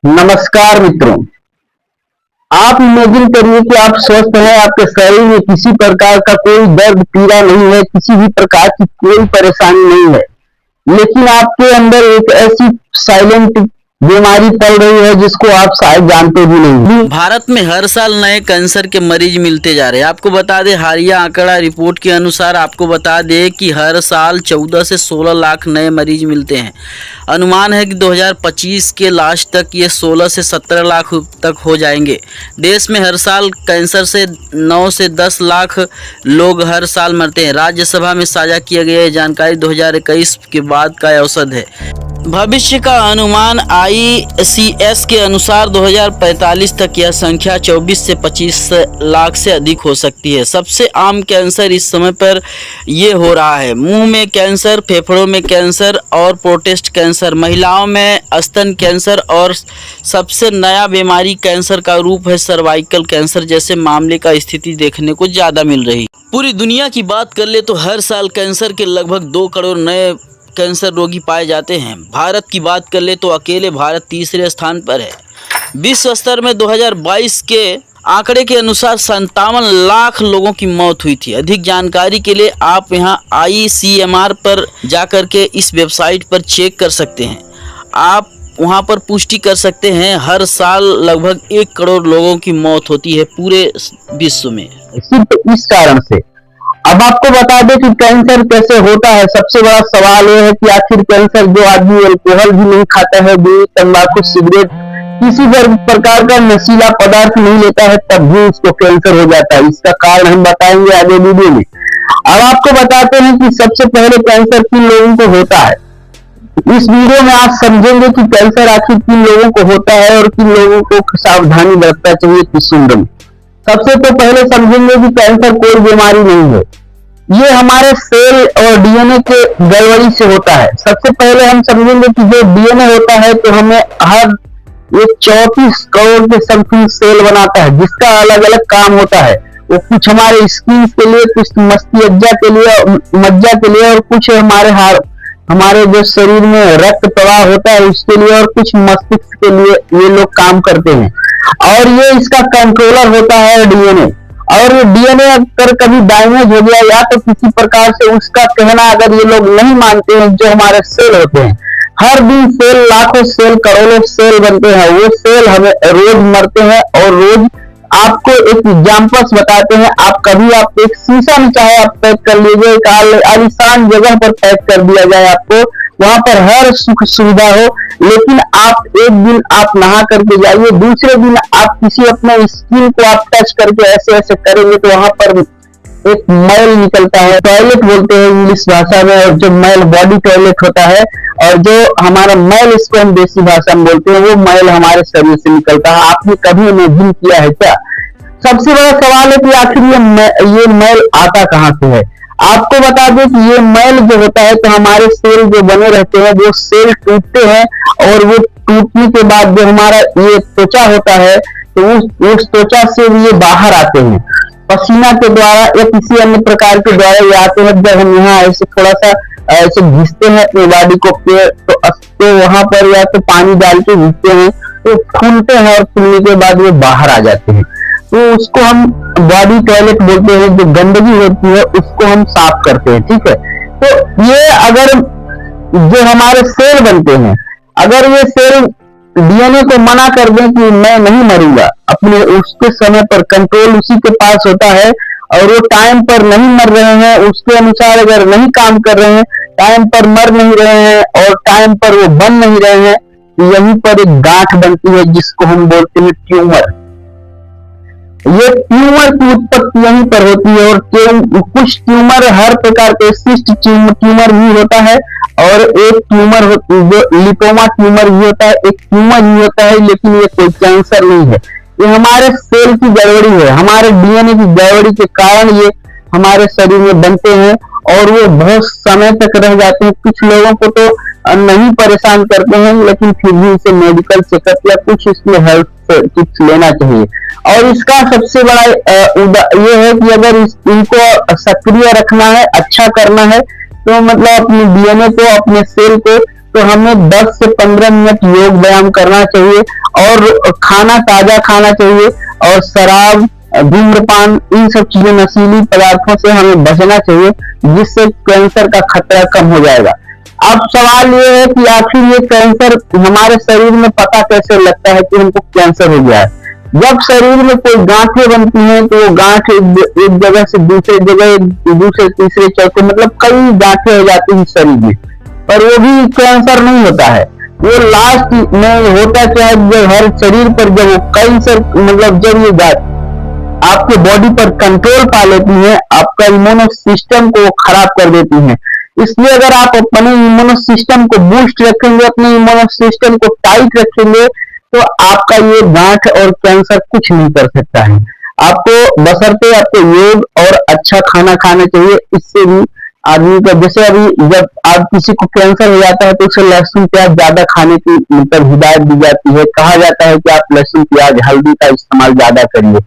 नमस्कार मित्रों। आप इमेजिन करिए कि आप स्वस्थ हैं, आपके शरीर में किसी प्रकार का कोई दर्द पीड़ा नहीं है, किसी भी प्रकार की कोई परेशानी नहीं है, लेकिन आपके अंदर एक ऐसी साइलेंट बीमारी पड़ रही है जिसको आप शायद जानते भी नहीं। भारत में हर साल नए कैंसर के मरीज मिलते जा रहे हैं। आपको बता दें, हालिया आंकड़ा रिपोर्ट के अनुसार आपको बता दें कि हर साल 14 से 16 लाख नए मरीज मिलते हैं। अनुमान है कि 2025 के लास्ट तक ये 16 से 17 लाख तक हो जाएंगे। देश में हर साल कैंसर से 9 से 10 लाख लोग हर साल मरते हैं। राज्यसभा में साझा किया गया ये जानकारी 2021 के बाद का औसत है। भविष्य का अनुमान ICS के अनुसार 2045 तक यह संख्या 24 से 25 लाख से अधिक हो सकती है। सबसे आम कैंसर इस समय पर ये हो रहा है: मुंह में कैंसर, फेफड़ों में कैंसर और प्रोस्टेट कैंसर, महिलाओं में स्तन कैंसर, और सबसे नया बीमारी कैंसर का रूप है सर्वाइकल कैंसर जैसे मामले का स्थिति देखने को ज़्यादा मिल रही। पूरी दुनिया की बात कर ले तो हर साल कैंसर के लगभग 2 करोड़ नए कैंसर रोगी पाए जाते हैं। भारत की बात कर ले तो अकेले भारत तीसरे स्थान पर है। विश्व स्तर में 2022 के आंकड़े के अनुसार 57 लाख लोगों की मौत हुई थी। अधिक जानकारी के लिए आप यहां ICMR पर जाकर के इस वेबसाइट पर चेक कर सकते हैं। आप वहां पर पुष्टि कर सकते हैं हर साल लगभग 1 करोड़ लोगों की मौत होती है पूरे विश्व में। सिर्फ इस कारण से अब आपको बता दें कि कैंसर कैसे होता है। सबसे बड़ा सवाल यह है कि आखिर कैंसर, जो आदमी अल्कोहल भी नहीं खाता है, बीड़ी, तंबाकू, सिगरेट, किसी प्रकार का नशीला पदार्थ नहीं लेता है, तब भी उसको कैंसर हो जाता है। इसका कारण हम बताएंगे आगे वीडियो में। अब आपको बताते हैं कि सबसे पहले कैंसर किन लोगों को होता है। इस वीडियो में आप समझेंगे कि कैंसर आखिर किन लोगों को होता है और किन लोगों को सावधानी बरतना चाहिए किस उम्र में। सबसे तो पहले समझेंगे कि कैंसर कोई बीमारी नहीं है, ये हमारे सेल और DNA के गड़बड़ी से होता है। सबसे पहले हम समझेंगे कि जो DNA होता है तो हमें हर एक 34 करोड़ के समथिंग सेल बनाता है, जिसका अलग अलग काम होता है। वो कुछ हमारे स्किन के लिए, कुछ मज्जा के लिए, और कुछ हमारे जो शरीर में रक्त प्रवाह होता है उसके लिए, और कुछ मस्तिष्क के लिए ये लोग काम करते हैं। और ये इसका कंट्रोलर होता है DNA। और ये DNA अगर कभी डैमेज हो गया या तो किसी प्रकार से, उसका कहना अगर ये लोग नहीं मानते हैं, जो हमारे सेल होते हैं, हर दिन सेल, लाखों सेल, करोड़ों सेल बनते हैं, वो सेल हमें रोज मरते हैं। और रोज आपको एक एग्जाम्पल्स बताते हैं। आप एक शीशा में चाहे आप पैक कर लीजिए, एक आलीशान जगह पर पैक कर दिया जाए, आपको वहां पर हर सुख सुविधा हो, लेकिन आप एक दिन आप नहा करके जाइए, दूसरे दिन आप किसी अपने स्किन को आप टच करके ऐसे ऐसे करेंगे तो वहां पर एक मैल निकलता है। टॉयलेट बोलते हैं इंग्लिश भाषा में, और जो मैल बॉडी टॉयलेट होता है, और जो हमारा मैल, इसको हम देसी भाषा में बोलते हैं, वो मैल हमारे शरीर से निकलता है। आपने कभी इमेजिन किया है क्या? सबसे बड़ा सवाल है कि आखिर ये मैल आता कहाँ से है। आपको बता दें कि ये मैल जो होता है, तो हमारे सेल जो बने रहते हैं, वो सेल टूटते हैं, और वो टूटने के बाद जो हमारा ये त्वचा होता है, तो उस त्वचा से ये बाहर आते हैं पसीना के द्वारा या किसी अन्य प्रकार के द्वारा ये आते हैं। जब हम यहाँ ऐसे थोड़ा सा ऐसे घिसते हैं अपनी बॉडी को, तो वहां पर या तो पानी डाल के घिसते हैं, तो फूलते हैं, और फूलने के बाद वो बाहर आ जाते हैं। तो उसको हम बॉडी टॉयलेट बोलते हैं। जो गंदगी होती है उसको हम साफ करते हैं, ठीक है। तो ये अगर जो हमारे सेल बनते हैं, अगर ये सेल DNA को मना कर दें कि मैं नहीं मरूंगा, अपने उसके समय पर कंट्रोल उसी के पास होता है, और वो टाइम पर नहीं मर रहे हैं, उसके अनुसार अगर नहीं काम कर रहे हैं, टाइम पर मर नहीं रहे हैं, और टाइम पर वो बन नहीं रहे हैं, तो यहीं पर एक गांठ बनती है जिसको हम बोलते हैं ट्यूमर। ये ट्यूमर की उत्पत्ति यहीं पर होती है। और कुछ ट्यूमर हर प्रकार के सिस्ट ट्यूमर भी होता है, और एक ट्यूमर जो लिपोमा ट्यूमर भी होता है, एक ट्यूमर भी होता है, लेकिन ये कोई कैंसर नहीं है। ये हमारे सेल की गड़बड़ी है, हमारे DNA की गड़बड़ी के कारण ये हमारे शरीर में बनते हैं, और वो बहुत समय तक रह जाते हैं। कुछ लोगों को तो नहीं परेशान करते हैं, लेकिन फिर भी इसे मेडिकल चेकअप या कुछ इसमें हेल्थ टिप्स लेना चाहिए। और इसका सबसे बड़ा ये है कि अगर इनको सक्रिय रखना है, अच्छा करना है, तो मतलब अपने DNA को, अपने सेल को तो हमें 10 से 15 मिनट योग व्यायाम करना चाहिए और खाना ताजा खाना चाहिए और शराब, धूम्रपान, इन सब चीजों, नशीली पदार्थों से हमें बचना चाहिए, जिससे कैंसर का खतरा कम हो जाएगा। अब सवाल ये है कि आखिर ये कैंसर हमारे शरीर में पता कैसे लगता है कि हमको कैंसर हो गया है। जब शरीर में कोई गांठें बनती हैं तो वो गांठ एक जगह से दूसरे जगह, दूसरे तीसरे चौथे, मतलब कई गांठें हो जाती हैं शरीर में, पर वो भी कैंसर नहीं होता है। वो लास्ट में होता क्या है, जब हर शरीर पर जब वो कैंसर, मतलब जब ये गांठ आपके बॉडी पर कंट्रोल पा लेती है, आपका इम्यूनो सिस्टम को खराब कर देती है। इसलिए अगर आप अपने इम्यूनो सिस्टम को बूस्ट रखेंगे, अपने इम्यूनो सिस्टम को टाइट रखेंगे, तो आपका ये गांठ और कैंसर कुछ नहीं कर सकता है। आपको बशर्ते आपको योग और अच्छा खाना खाना चाहिए। इससे भी आदमी का, जैसे अभी जब आप किसी को कैंसर हो जाता है तो उसे लहसुन प्याज ज्यादा खाने की मतलब हिदायत दी जाती है। कहा जाता है कि आप लहसुन प्याज हल्दी का इस्तेमाल ज्यादा करिए।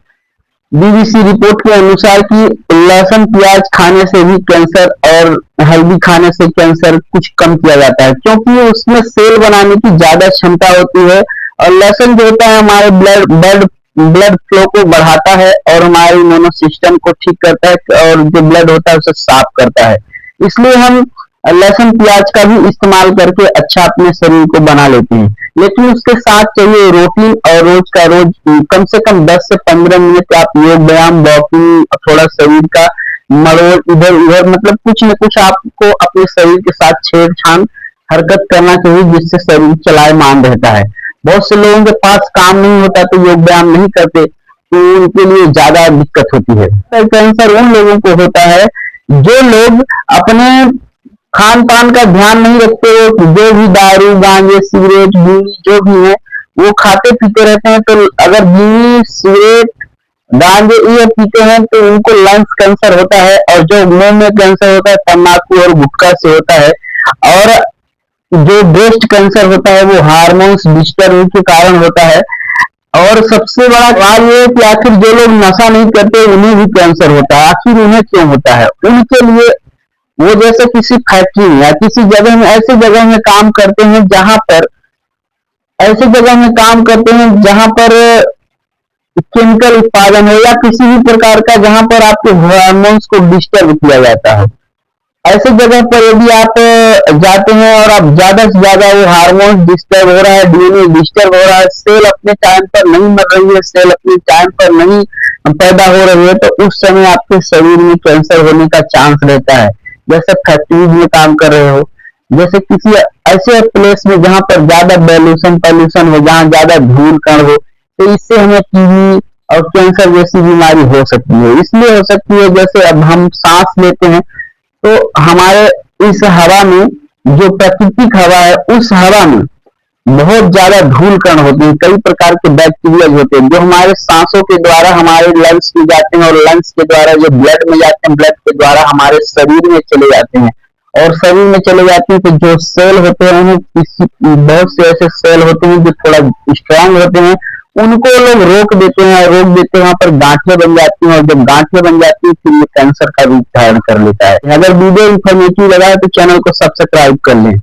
बीबीसी रिपोर्ट के अनुसार कि लहसुन प्याज खाने से भी कैंसर और हल्दी खाने से कैंसर कुछ कम किया जाता है, क्योंकि उसमें सेल बनाने की ज्यादा क्षमता होती है। और लहसुन जो होता है हमारे ब्लड फ्लो को बढ़ाता है और हमारे इम्यूनो सिस्टम को ठीक करता है और जो ब्लड होता है उसे साफ करता है। इसलिए हम लहसुन प्याज का भी इस्तेमाल करके अच्छा अपने शरीर को बना लेते हैं। लेकिन उसके साथ चाहिए रूटीन, और रोज का रोज कम से कम 10 से 15 मिनट आप योग व्यायाम, वॉकिंग, थोड़ा शरीर का मरोड़ इधर उधर, मतलब कुछ न कुछ आपको अपने शरीर के साथ छेड़छाड़ हरकत करना चाहिए, जिससे शरीर चलायमान रहता है। बहुत से लोगों के पास काम नहीं होता तो योग व्यायाम नहीं करते, तो उनके लिए ज्यादा दिक्कत होती है। कैंसर उन लोगों को होता है जो लोग अपने खान पान का ध्यान नहीं रखते, जो भी दारू, गांजे, सिगरेट, बीड़ी जो भी है वो खाते पीते रहते हैं। तो अगर बीड़ी, सिगरेट, गांजे ये पीते हैं तो उनको लंग्स कैंसर होता है, और जो मुंह में कैंसर होता है तंबाकू और गुटखा से होता है। और जो ब्रेस्ट कैंसर होता है वो हार्मोन्स डिस्टर्ब के कारण होता है। और सबसे बड़ा सवाल ये है कि आखिर जो लोग नशा नहीं करते उन्हें भी कैंसर होता है। आखिर उन्हें क्यों होता है? उनके लिए वो जैसे किसी फैक्ट्री में या किसी जगह में, ऐसे जगह में काम करते हैं जहां पर केमिकल उत्पादन हो या किसी भी प्रकार का, जहां पर आपके हार्मोन्स को डिस्टर्ब किया जाता है। ऐसे जगह पर यदि आप जाते हैं और आप ज्यादा से ज्यादा वो हार्मोन डिस्टर्ब हो रहा है, डीएनए डिस्टर्ब हो रहा है, सेल अपने टाइम पर नहीं मर रही है, सेल अपने टाइम पर नहीं पैदा हो रही है, तो उस समय आपके शरीर में कैंसर होने का चांस रहता है। जैसे फैक्ट्रीज में काम कर रहे हो, जैसे किसी ऐसे प्लेस में जहां पर ज्यादा पॉल्यूशन हो, जहां ज्यादा धूल कण हो, तो इससे हमें टीबी और कैंसर जैसी बीमारी हो सकती है। इसलिए हो सकती है जैसे अब हम सांस लेते हैं तो हमारे इस हवा में, जो प्राकृतिक हवा है, उस हवा में बहुत ज्यादा धूल कण होते हैं, कई प्रकार के बैक्टीरिया होते हैं जो हमारे सांसों के द्वारा हमारे लंग्स में जाते हैं, और लंग्स के द्वारा जो ब्लड में जाते हैं, ब्लड के द्वारा हमारे शरीर में चले जाते हैं। और शरीर में चले जाते हैं तो जो सेल होते हैं उन्हें, बहुत से ऐसे सेल होते हैं जो थोड़ा स्ट्रांग होते हैं, उनको लोग रोक देते हैं, वहां पर गांठें बन जाती हैं, और जब गांठें बन जाती है फिर ये कैंसर का रूप धारण कर लेता है। अगर वीडियो इन्फॉर्मेटिव लगा है तो चैनल को सब्सक्राइब कर लें।